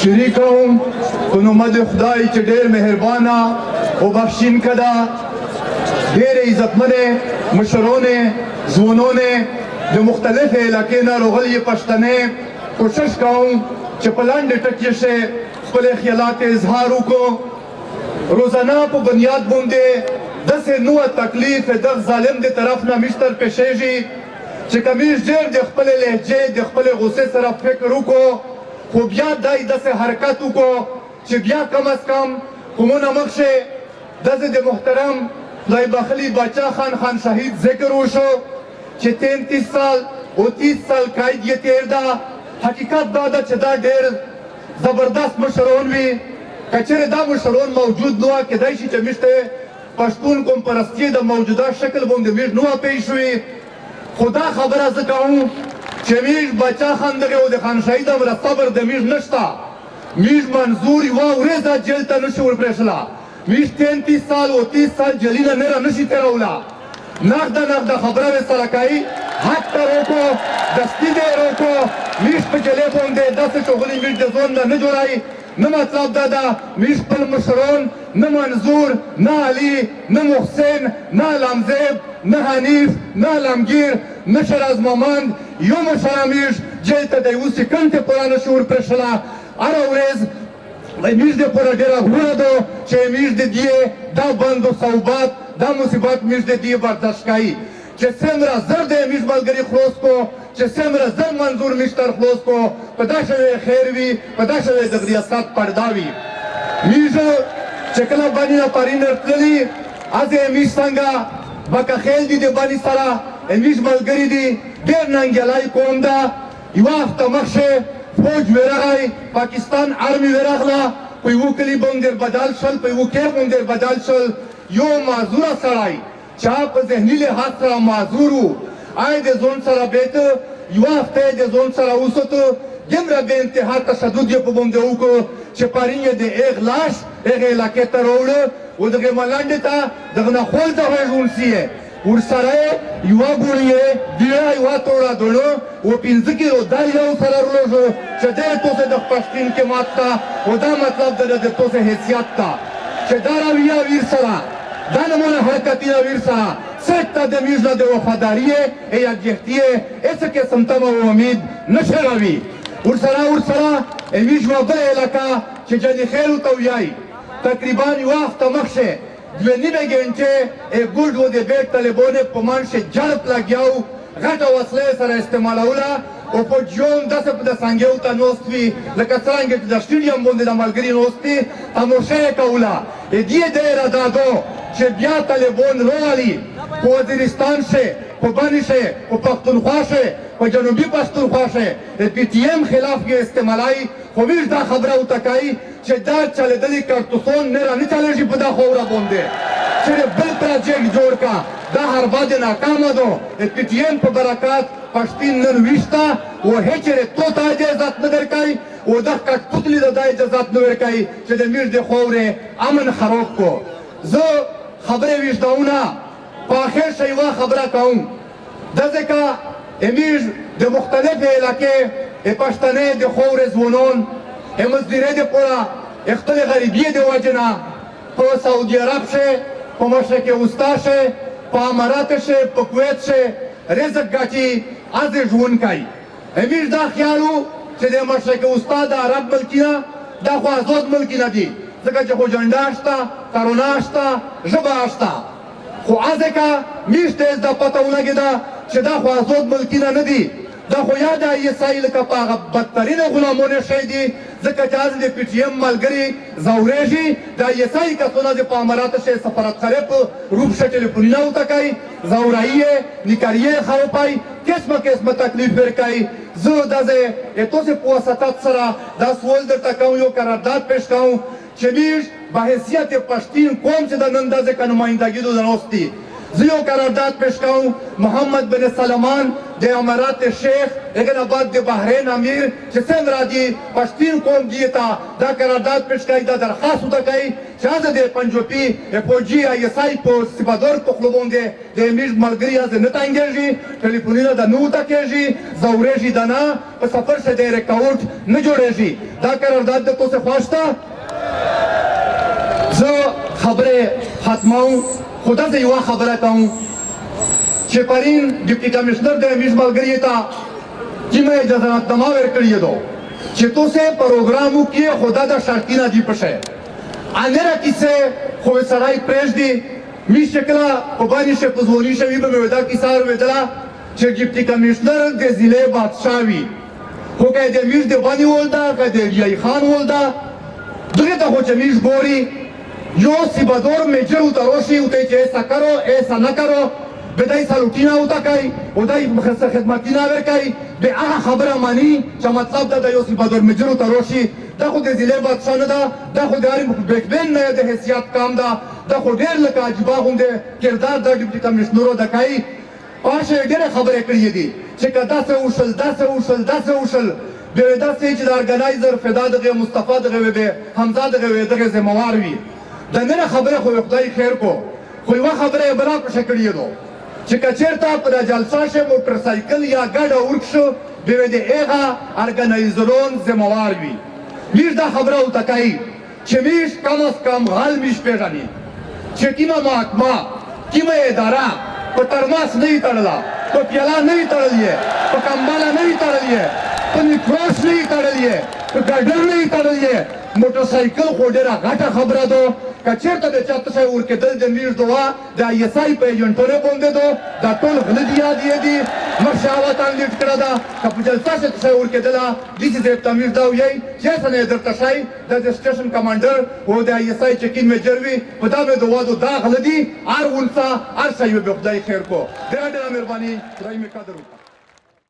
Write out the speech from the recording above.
شریک کوم په نوم د خدای چې ډېر مهربانه او بخښونکی ډېر عزتمنې مشرانې ځوانانې د مختلفې علاقې نه راغلي پښتنې کوشش کوم چې په لنډې ټکي کې خپل خیالات اظهار وکړو. روزانه په بنیاد باندې داسې نوع تکلیف دغه ظالم د طرف نه موږ ته پېښېږي چې که موږ ډېر د خپلې لهجې د خپلې غوسې سره فکر وکړو خو بیا دای داسې حرکت وکړو چې بیا کم از کم قومونه مخکې داسې د محترم خدای بخلي باچا خان شهید ذکر وشو چې 33 سال او 30 سال قید یې تېر ده. حقیقت دا ده چې دا ډېر زبردست مشران وي. که چېرې دا مشران موجود نه وه کیدای شي چې موږ ته پښتون قوم پرستي د موجوده شکل باندې موږ نه وه پېښ شوې. خو دا خبره زه کوم چې موږ باچا خان دغې او د خان شهید همره صبر د موږ نشته. موږ منظور یوه ورځ جیل ته نشو ورپرېښله. موږ 33 سال او 30 سال جیلونه نه رانشي تېروله. نغده خبره به سره کوي حق ته روکو دستي دې روکو. موږ په جلې باندې داسې شغلې موږ د ځان نه جوړوي. نه مطلب دا ده موږ خپل مشران نه منظور نه علي نه محسن نه علمزیب نه حنیف نه علمگیر نه شیراز محمد یو مشره موږ جیل ته د یوه سکند پوره نشو ورپرېښله. هره ورځ موږ دپاره ډېره غوره ده چې موږ د دې دا بند و صوبات دا مصیبت موږ د دې برداشت کوي چې څومره زر دی موږ ملګري خلاص کړو چې څومره زر منظور موږ تر خلاص کړو په دا شوی خیر وي په دا شوی د ریاست پرده وي. موږ چې کله باني نه پارین تللي هسې موږ څنګه بکه خیل دي د باني سره موږ ملګري دي ډېر ننګیالی قوم ده. یوه هفته مخکې فوج ورغی پاکستان آرمي ورغله په یوه کلي باندې بدل شول په یوه کیف باندې بدل شول. یو معذوره سړی چې په ذهني لحاظ سره معذور و آی د ځان سره بیته یوه هفته یې د ځان سره وساتو. دومره بې انتها تشدد یې په باندې وکړو چې پرین یې د هغې لاش هغې علاقې ته راوړه او دغې ملنډې ته دغه نه خول ته ژوند یې ورسره یې یوه ګوڼه یې ډېره یوه توړه دڼه او 15 کیلو دال یې ورسره ورلوږه چې ډېر توسې د پښتون کې مات ته او دا مطلب د د توسې حیثیت ته چې دا رویه ویر سره دا نمونه حرکتونه ویر سره سکته د موږ نه د وفاداري یې یکجهتي یې هېڅ قسم تمه او امید نشي راوي. ورسره موږ یوه بله علاقه چې جني خیر ورته ویایي تقریبا یوه هفته مخکې 2 نیمې ګنټې ګوډ و د بیټ طالبانو په منځ کې جړپ لګیا و غټه وسله یې سره استعمالوله او په جون داسې په د سنګیو ته ناست وي لکه څرنګه چې د سټیډیم باندې د ملګري ناست دي تماشا یې کوله. د دې د ارادو چې بیا طالبان راولي په وزیرستان شي په بني شي په پښتونخوا شي په جنوبي پښتونخوا شي د پی ټي ایم خلاف یې استعمالوي. خو موږ دا خبره ورته کوي چې دا چلېدلي کارتوسان نه رانه چلېږي په دا خاوره باندې چې بل پراجیکټ جوړ کا دا هربا د ناکامه ده. د پی ټي ایم په برکات پښتون نن ویشته او هېڅ چېرې تو ته اجازت نه درکوي او دا کټپوتلي ته دا اجازت نه ورکوي چې د موږ د خاورې امن خراب کړو. زه خبرې ویشتهونه په آخر شه یوه خبره کوم دا ځکه موږ د مختلفې علاقې د پښتنې د خاورې ځوانان مزدورۍ دپاره خپلې غریبۍ د وجې نه په سعودي عرب شي په مشرق وسطی شي په امارات شي په کویت شي رزق ګټي هلته ژوند کوي. موږ دا خیال و چې د مشرق وسطی د عرب ملکونه دا خو ازاد ملکونه دي ځکه چې خو جنډه شته ترونه شته ژبه شته. خو ځکه موږ ته دا پته ولګېده چې دا خو ازاد ملکونه نه دي دا خو یا د عیسایي لکه په هغه بدترینه غلامونه شی دي ځکه چې هلته د پی ټي ایم ملګري ځورېږي د عیسایي کسونه د په اماراتو شی سفارتخانې په روپ شه ټلیفونونه ورته کوي ځورایي یې نیکاري یې خرابوي قسمه تکلیف ورکوي. زه داسې تاسې په وسطت سره دا سوال درته کوم یو قرارداد پیش کوم چې موږ به حیثیت پښتون قوم چې د نن داسې که نمایندګي د ناست دي زه یو قرارداد پیش کوم محمد بن سلمان د امارات شیخ هغه نه بعد د بحرین امیر چې څنګه دي پښتون قوم دي ته دا قرارداد پیش کوي دا درخواست ورته کوي چا زه د پنجوپي فوجي ISI په سپادور په خولو باندې د میږ ملګري هسې نه تنګېږي ټلیفونونه د نه ورته کېږي ځورېږي د نه په سفر شه د رکاوټ نه جوړېږي دا قرارداد د توسې خوا شته زه خبرې ختموم خو داسې یوه خبره کوم چې پرین ډیپټي کمیشنر د میږ ملګري ته کومه اجازهنامه ورکړې ده چې توسې پروګرامو کې خدا د شرطي نه دی پشه انره کیسه خو سړی پرېږدي می شکله په باندې شه په ځواني شوي به مې ودا کیسه اورېدله چې ډیپټي کمیشنر د ضلع بادشاه وي خو که د میږ د باندې ولده که د ریای خان ولده دغې ته خو چې میږ ګوري یو سیبادور میجر ورته راشي ورته چې ایسا کرو ایسا نه کرو بدای سالوټینه ورته کوي ودای خدمتینه ورکوي د هغه خبره مني چې مطلب ده د یو سیبادور میجر ورته راشي دا خو د ضلع بادشاه نه ده دا خو د هر بیکبین نه د حیثیت کام ده دا خو ډېر لکه عجیبه غوندې کردار د ډیپټي کمیشنرو د کوي پاشه یې ډېرې خبرې کړې دي چې که داسې وشل داسې وشل داسې وشل بیا یې داسې چې د ارګنایزر فدا دغې مصطفی دغې وې د حمزه دغې وې دغې ذمهوار وي د نره خبره خو خدای خیر کو خو یوه خبره یې بلا پشه کړې ده چې که چېرته په دا جلسه شه موټر سایکل یا ګډه ورک شو بیا یې د هغه ارګنایزرون ذمهوار وي میږ دا خبره ورته کوي چې میږ کم از کم غل میږ پېژني چې کومه محکمه کومه اداره په ترماس نه وي تړله په پیاله نه وي تړلې په کمبله نه وي تړلې په نیکروس نه وي تړلې په ګډر نه وي تړلې موټر سایکل خو ډېره غټه خبره ده که چېرته د چا څه شی ورکېدل د میږ دوا د ISI په ایجنټونو باندې ده دا ټول غله دي یاد یې دي مخکې هوا تانلیټ کړه ده که په جلسه شي څه شی ورکېدله ډي سي صاحب ته میږ دا ویئ چې هسه نه یې درته ښایي دا د سټیشن کمانډر او د ISI چې کوم میجر وي په دا مې دوا دا غله دي هر ونڅه هر شی به خدای خیر کو ډېره ډېره مهرباني خدای مې قدر وکړه